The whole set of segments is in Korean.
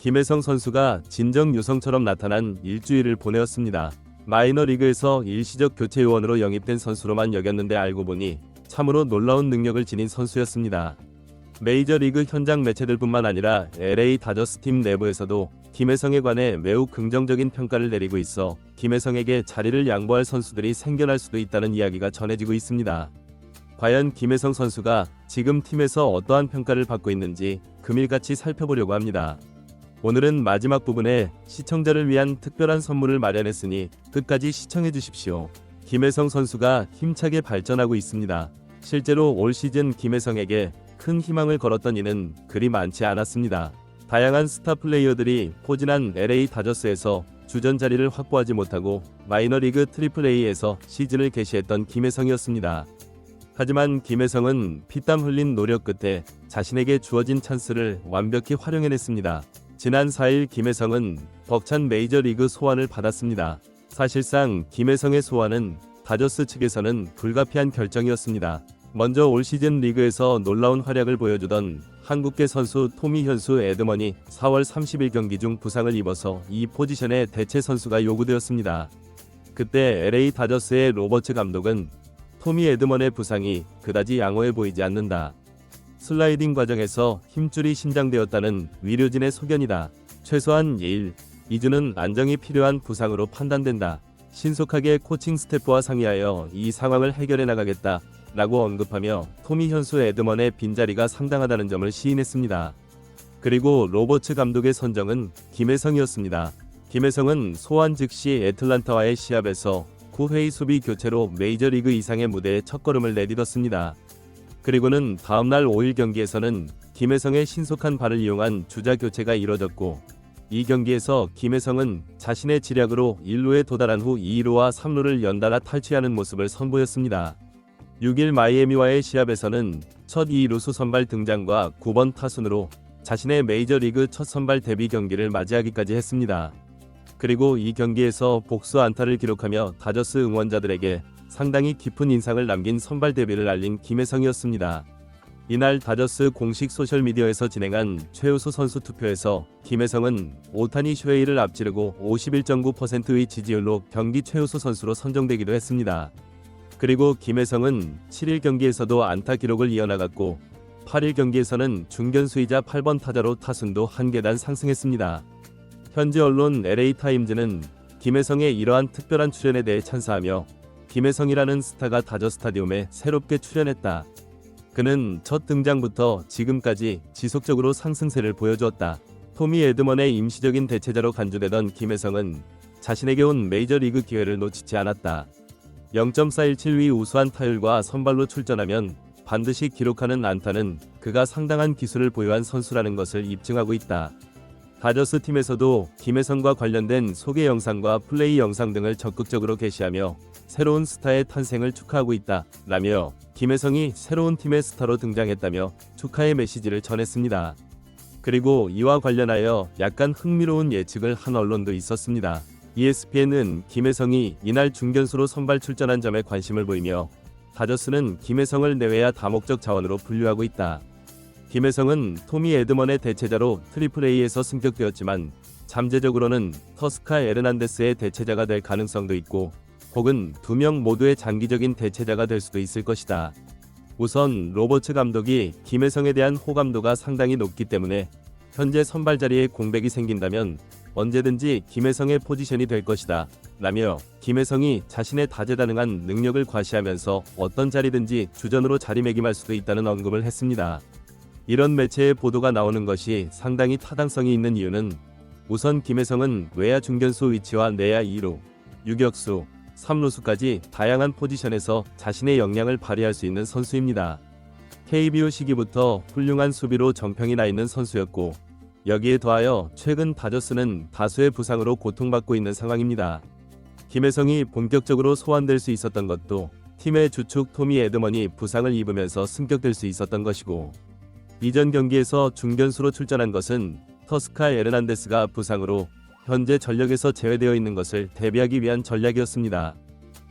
김혜성 선수가 진정 유성처럼 나타난 일주일을 보내었습니다. 마이너리그에서 일시적 교체 요원으로 영입된 선수로만 여겼는데 알고 보니 참으로 놀라운 능력을 지닌 선수였습니다. 메이저리그 현장 매체들뿐만 아니라 LA 다저스 팀 내부에서도 김혜성에 관해 매우 긍정적인 평가를 내리고 있어 김혜성에게 자리를 양보할 선수들이 생겨날 수도 있다는 이야기가 전해지고 있습니다. 과연 김혜성 선수가 지금 팀에서 어떠한 평가를 받고 있는지 금일같이 살펴보려고 합니다. 오늘은 마지막 부분에 시청자를 위한 특별한 선물을 마련했으니 끝까지 시청해 주십시오. 김혜성 선수가 힘차게 발전하고 있습니다. 실제로 올 시즌 김혜성에게 큰 희망을 걸었던 이는 그리 많지 않았습니다. 다양한 스타 플레이어들이 포진한 LA 다저스에서 주전 자리를 확보하지 못하고 마이너리그 AAA에서 시즌을 개시했던 김혜성이었습니다. 하지만 김혜성은 피땀 흘린 노력 끝에 자신에게 주어진 찬스를 완벽히 활용해냈습니다. 지난 4일 김혜성은 벅찬 메이저리그 소환을 받았습니다. 사실상 김혜성의 소환은 다저스 측에서는 불가피한 결정이었습니다. 먼저 올 시즌 리그에서 놀라운 활약을 보여주던 한국계 선수 토미 현수 에드먼이 4월 30일 경기 중 부상을 입어서 이 포지션에 대체 선수가 요구되었습니다. 그때 LA 다저스의 로버츠 감독은 토미 에드먼의 부상이 그다지 양호해 보이지 않는다. 슬라이딩 과정에서 힘줄이 신장되었다는 위료진의 소견이다. 최소한 1, 2주는 안정이 필요한 부상으로 판단된다. 신속하게 코칭 스태프와 상의하여 이 상황을 해결해 나가겠다. 라고 언급하며 토미 현수 에드먼의 빈자리가 상당하다는 점을 시인했습니다. 그리고 로버츠 감독의 선정은 김혜성이었습니다. 김혜성은 소환 즉시 애틀란타와의 시합에서 9회 수비 교체로 메이저리그 이상의 무대에 첫걸음을 내딛었습니다. 그리고는 다음날 5일 경기에서는 김혜성의 신속한 발을 이용한 주자 교체가 이뤄졌고 이 경기에서 김혜성은 자신의 지략으로 1루에 도달한 후 2루와 3루를 연달아 탈취하는 모습을 선보였습니다. 6일 마이애미와의 시합에서는 첫 2루수 선발 등장과 9번 타순으로 자신의 메이저리그 첫 선발 데뷔 경기를 맞이하기까지 했습니다. 그리고 이 경기에서 복수 안타를 기록하며 다저스 응원자들에게 상당히 깊은 인상을 남긴 선발 데뷔를 알린 김혜성이었습니다. 이날 다저스 공식 소셜미디어에서 진행한 최우수 선수 투표에서 김혜성은 오타니 슈헤이를 앞지르고 51.9%의 지지율로 경기 최우수 선수로 선정되기도 했습니다. 그리고 김혜성은 7일 경기에서도 안타 기록을 이어나갔고 8일 경기에서는 중견수이자 8번 타자로 타순도 한 계단 상승했습니다. 현지 언론 LA타임즈는 김혜성의 이러한 특별한 출연에 대해 찬사하며 김혜성이라는 스타가 다저 스타디움에 새롭게 출연했다. 그는 첫 등장부터 지금까지 지속적으로 상승세를 보여주었다. 토미 에드먼의 임시적인 대체자로 간주되던 김혜성은 자신에게 온 메이저리그 기회를 놓치지 않았다. 0.417위 우수한 타율과 선발로 출전하면 반드시 기록하는 안타는 그가 상당한 기술을 보유한 선수라는 것을 입증하고 있다. 다저스 팀에서도 김혜성과 관련된 소개 영상과 플레이 영상 등을 적극적으로 게시하며 새로운 스타의 탄생을 축하하고 있다 라며 김혜성이 새로운 팀의 스타로 등장했다며 축하의 메시지를 전했습니다. 그리고 이와 관련하여 약간 흥미로운 예측을 한 언론도 있었습니다. ESPN은 김혜성이 이날 중견수로 선발 출전한 점에 관심을 보이며 다저스는 김혜성을 내외야 다목적 자원으로 분류하고 있다. 김혜성은 토미 에드먼의 대체자로 AAA에서 승격되었지만 잠재적으로는 터스카 에르난데스의 대체자가 될 가능성도 있고 혹은 두 명 모두의 장기적인 대체자가 될 수도 있을 것이다. 우선 로버츠 감독이 김혜성에 대한 호감도가 상당히 높기 때문에 현재 선발 자리에 공백이 생긴다면 언제든지 김혜성의 포지션이 될 것이다 라며 김혜성이 자신의 다재다능한 능력을 과시하면서 어떤 자리든지 주전으로 자리매김할 수도 있다는 언급을 했습니다. 이런 매체의 보도가 나오는 것이 상당히 타당성이 있는 이유는 우선 김혜성은 외야 중견수 위치와 내야 2루, 유격수, 3루수까지 다양한 포지션에서 자신의 역량을 발휘할 수 있는 선수입니다. KBO 시기부터 훌륭한 수비로 정평이 나 있는 선수였고 여기에 더하여 최근 다저스는 다수의 부상으로 고통받고 있는 상황입니다. 김혜성이 본격적으로 소환될 수 있었던 것도 팀의 주축 토미 에드먼이 부상을 입으면서 승격될 수 있었던 것이고 이전 경기에서 중견수로 출전한 것은 터스카 에르난데스가 부상으로 현재 전력에서 제외되어 있는 것을 대비하기 위한 전략이었습니다.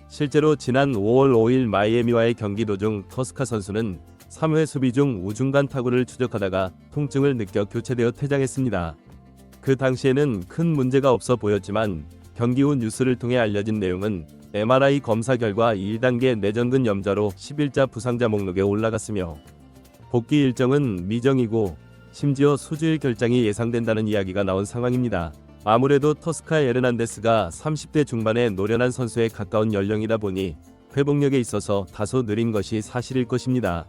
실제로 지난 5월 5일 마이애미와의 경기 도중 터스카 선수는 3회 수비 중 우중간 타구를 추적하다가 통증을 느껴 교체되어 퇴장했습니다. 그 당시에는 큰 문제가 없어 보였지만 경기 후 뉴스를 통해 알려진 내용은 MRI 검사 결과 1단계 내전근 염좌로 10일자 부상자 목록에 올라갔으며 복귀 일정은 미정이고 심지어 수주일 결장이 예상된다는 이야기가 나온 상황입니다. 아무래도 터스카 에르난데스가 30대 중반의 노련한 선수에 가까운 연령이다 보니 회복력에 있어서 다소 느린 것이 사실일 것입니다.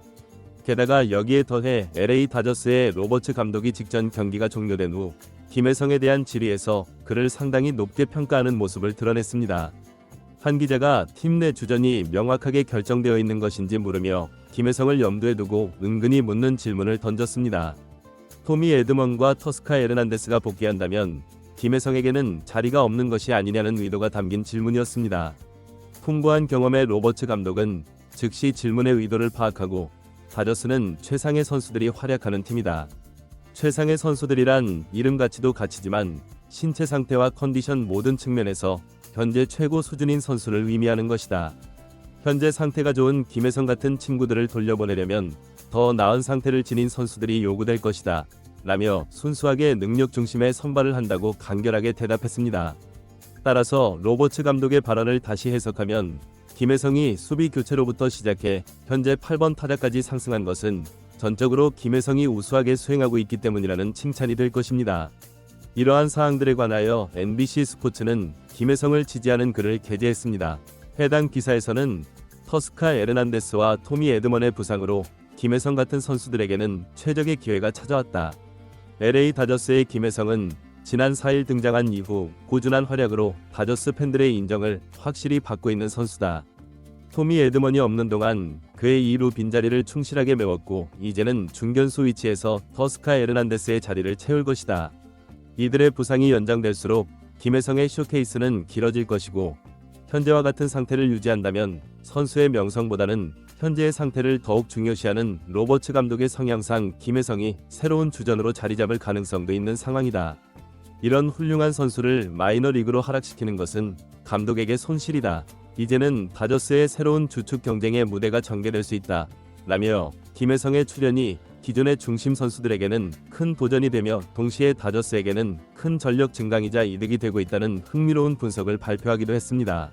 게다가 여기에 더해 LA 다저스의 로버츠 감독이 직전 경기가 종료된 후 김혜성에 대한 질의에서 그를 상당히 높게 평가하는 모습을 드러냈습니다. 한 기자가 팀 내 주전이 명확하게 결정되어 있는 것인지 물으며 김혜성을 염두에 두고 은근히 묻는 질문을 던졌습니다. 토미 에드먼과 터스카 에르난데스가 복귀한다면 김혜성에게는 자리가 없는 것이 아니냐는 의도가 담긴 질문이었습니다. 풍부한 경험의 로버츠 감독은 즉시 질문의 의도를 파악하고 다저스는 최상의 선수들이 활약하는 팀이다. 최상의 선수들이란 이름 가치도 가치지만 신체 상태와 컨디션 모든 측면에서 현재 최고 수준인 선수를 의미하는 것이다. 현재 상태가 좋은 김혜성 같은 친구들을 돌려보내려면 더 나은 상태를 지닌 선수들이 요구될 것이다. 라며 순수하게 능력 중심의 선발을 한다고 간결하게 대답했습니다. 따라서 로버츠 감독의 발언을 다시 해석하면 김혜성이 수비 교체로부터 시작해 현재 8번 타자까지 상승한 것은 전적으로 김혜성이 우수하게 수행하고 있기 때문이라는 칭찬이 될 것입니다. 이러한 사항들에 관하여 NBC 스포츠는 김혜성을 지지하는 글을 게재했습니다. 해당 기사에서는 터스카 에르난데스와 토미 에드먼의 부상으로 김혜성 같은 선수들에게는 최적의 기회가 찾아왔다. LA 다저스의 김혜성은 지난 4일 등장한 이후 꾸준한 활약으로 다저스 팬들의 인정을 확실히 받고 있는 선수다. 토미 에드먼이 없는 동안 그의 2루 빈자리를 충실하게 메웠고 이제는 중견수 위치에서 터스카 에르난데스의 자리를 채울 것이다. 이들의 부상이 연장될수록 김혜성의 쇼케이스는 길어질 것이고 현재와 같은 상태를 유지한다면 선수의 명성보다는 현재의 상태를 더욱 중요시하는 로버츠 감독의 성향상 김혜성이 새로운 주전으로 자리 잡을 가능성도 있는 상황이다. 이런 훌륭한 선수를 마이너리그로 하락시키는 것은 감독에게 손실이다. 이제는 다저스의 새로운 주축 경쟁의 무대가 전개될 수 있다. 라며 김혜성의 출연이 기존의 중심 선수들에게는 큰 도전이 되며 동시에 다저스에게는 큰 전력 증강이자 이득이 되고 있다는 흥미로운 분석을 발표하기도 했습니다.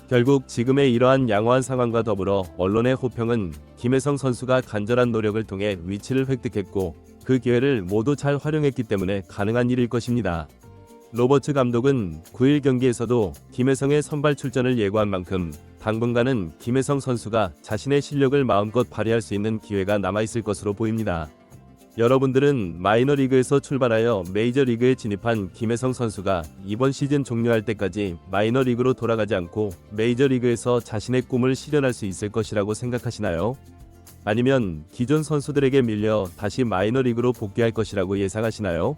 결국 지금의 이러한 양호한 상황과 더불어 언론의 호평은 김혜성 선수가 간절한 노력을 통해 위치를 획득했고 그 기회를 모두 잘 활용했기 때문에 가능한 일일 것입니다. 로버츠 감독은 9일 경기에서도 김혜성의 선발 출전을 예고한 만큼 당분간은 김혜성 선수가 자신의 실력을 마음껏 발휘할 수 있는 기회가 남아있을 것으로 보입니다. 여러분들은 마이너리그에서 출발하여 메이저리그에 진입한 김혜성 선수가 이번 시즌 종료할 때까지 마이너리그로 돌아가지 않고 메이저리그에서 자신의 꿈을 실현할 수 있을 것이라고 생각하시나요? 아니면 기존 선수들에게 밀려 다시 마이너리그로 복귀할 것이라고 예상하시나요?